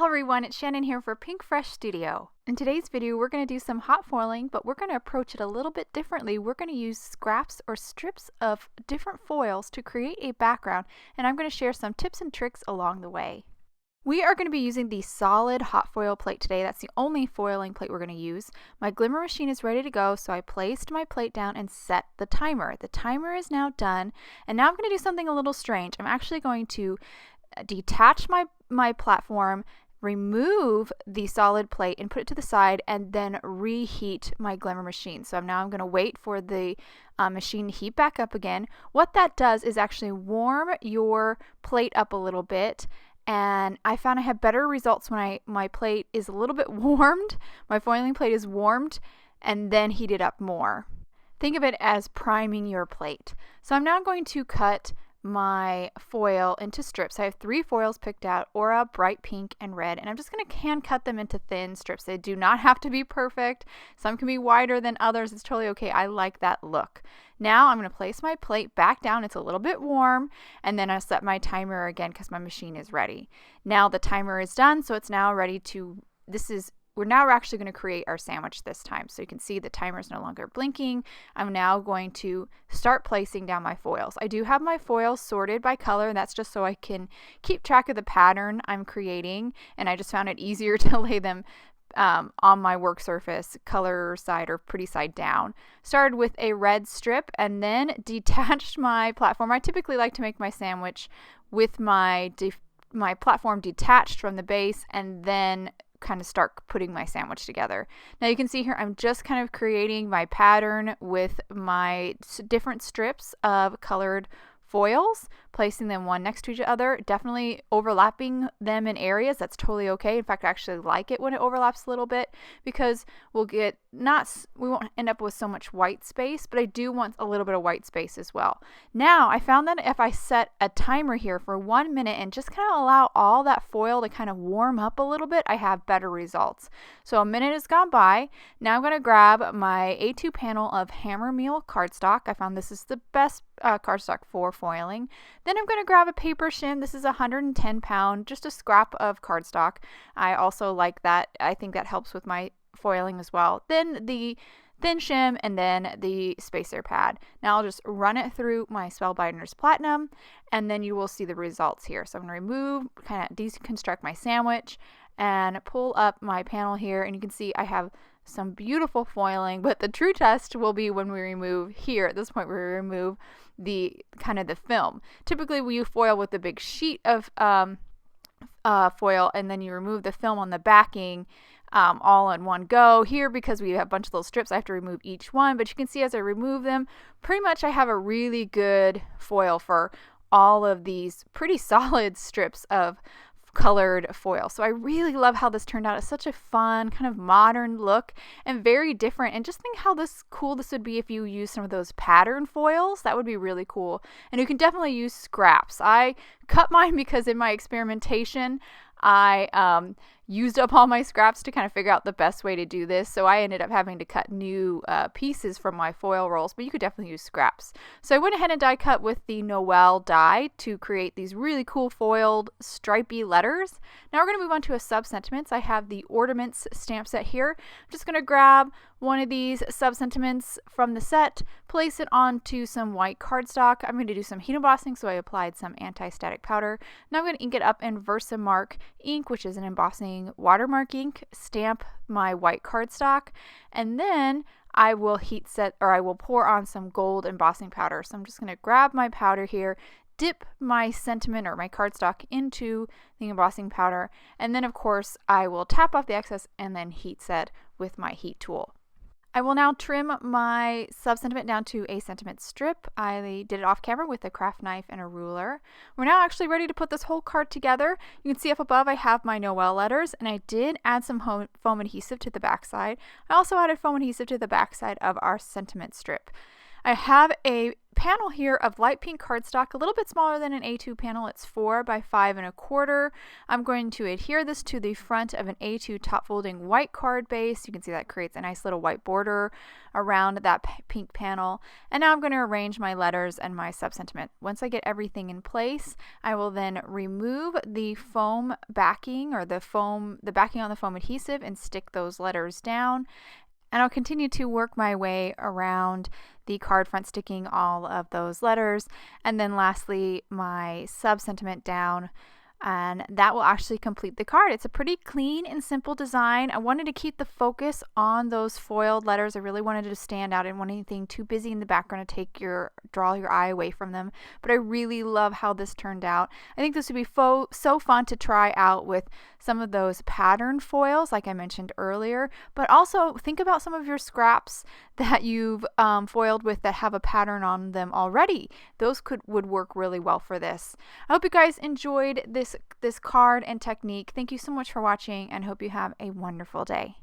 Hello everyone, it's Channin here for Pinkfresh Studio. In today's video, we're going to do some hot foiling, but we're going to approach it a little bit differently. We're going to use scraps or strips of different foils to create a background, and I'm going to share some tips and tricks along the way. We are going to be using the solid hot foil plate today. That's the only foiling plate we're going to use. My Glimmer machine is ready to go, so I placed my plate down and set the timer. The timer is now done, and now I'm going to do something a little strange. I'm actually going to detach my platform, remove the solid plate and put it to the side, and then reheat my Glimmer machine. So I'm going to wait for the machine to heat back up again. What that does is actually warm your plate up a little bit, and I found I have better results when my plate is a little bit warmed, my foiling plate is warmed, and then heated up more. Think of it as priming your plate. So I'm now going to cut my foil into strips. I have 3 foils picked out: Aura, Bright Pink, and Red, and I'm just going to hand cut them into thin strips. They do not have to be perfect. Some can be wider than others. It's totally okay. I like that look. Now I'm going to place my plate back down. It's a little bit warm, and then I'll set my timer again because my machine is ready. Now the timer is done, so it's now ready to, we're actually going to create our sandwich this time. So you can see the timer is no longer blinking. I'm now going to start placing down my foils. I do have my foils sorted by color, and that's just so I can keep track of the pattern I'm creating, and I just found it easier to lay them on my work surface, color side or pretty side down. Started with a red strip and then detached my platform. I typically like to make my sandwich with my platform detached from the base, and then kind of start putting my sandwich together. Now you can see here I'm just kind of creating my pattern with my different strips of colored foils, placing them one next to each other, definitely overlapping them in areas. That's totally okay. In fact, I actually like it when it overlaps a little bit, because we won't end up with so much white space, but I do want a little bit of white space as well. Now I found that if I set a timer here for 1 minute and just kind of allow all that foil to kind of warm up a little bit, I have better results. So a minute has gone by. Now I'm going to grab my A2 panel of hammer meal cardstock. I found this is the best cardstock for foiling. Then I'm going to grab a paper shim. This is 110 pound, just a scrap of cardstock. I also like that. I think that helps with my foiling as well. Then the thin shim, and then the spacer pad. Now I'll just run it through my Spellbinders Platinum, and then you will see the results here. So I'm going to remove, kind of deconstruct my sandwich, and pull up my panel here, and you can see I have some beautiful foiling, but the true test will be when we remove here. At this point, we remove the film. Typically we foil with a big sheet of foil, and then you remove the film on the backing all in one go. Here, because we have a bunch of little strips, I have to remove each one, but you can see as I remove them, pretty much I have a really good foil for all of these pretty solid strips of colored foil. So I really love how this turned out. It's such a fun kind of modern look and very different, and just think how cool this would be if you use some of those pattern foils. That would be really cool. And you can definitely use scraps. I cut mine because in my experimentation I used up all my scraps to kind of figure out the best way to do this, so I ended up having to cut new pieces from my foil rolls, but you could definitely use scraps. So I went ahead and die cut with the Noel die to create these really cool foiled stripy letters. Now we're going to move on to a sub-sentiments. I have the Ornaments Stamp Set here. I'm just going to grab one of these sub-sentiments from the set, place it onto some white cardstock. I'm going to do some heat embossing, so I applied some anti-static powder. Now I'm going to ink it up in Versamark ink, which is an embossing watermark ink, stamp my white cardstock, and then I will I will pour on some gold embossing powder. So I'm just going to grab my powder here, dip my sentiment or my cardstock into the embossing powder, and then of course I will tap off the excess and then heat set with my heat tool. I will now trim my sub-sentiment down to a sentiment strip. I did it off camera with a craft knife and a ruler. We're now actually ready to put this whole card together. You can see up above I have my Noel letters, and I did add some foam adhesive to the back side. I also added foam adhesive to the back side of our sentiment strip. I have a panel here of light pink cardstock, a little bit smaller than an A2 panel. It's 4 by 5 1/4. I'm going to adhere this to the front of an A2 top folding white card base. You can see that creates a nice little white border around that pink panel. And now I'm going to arrange my letters and my sub-sentiment. Once I get everything in place, I will then remove the foam backing, or the backing on the foam adhesive, and stick those letters down. And I'll continue to work my way around the card front, sticking all of those letters. And then lastly, my sub-sentiment down. And that will actually complete the card. It's a pretty clean and simple design. I wanted to keep the focus on those foiled letters. I really wanted it to stand out. I didn't want anything too busy in the background to draw your eye away from them. But I really love how this turned out. I think this would be so fun to try out with some of those pattern foils like I mentioned earlier. But also think about some of your scraps that you've foiled with that have a pattern on them already. Those would work really well for this. I hope you guys enjoyed this card and technique. Thank you so much for watching, and hope you have a wonderful day.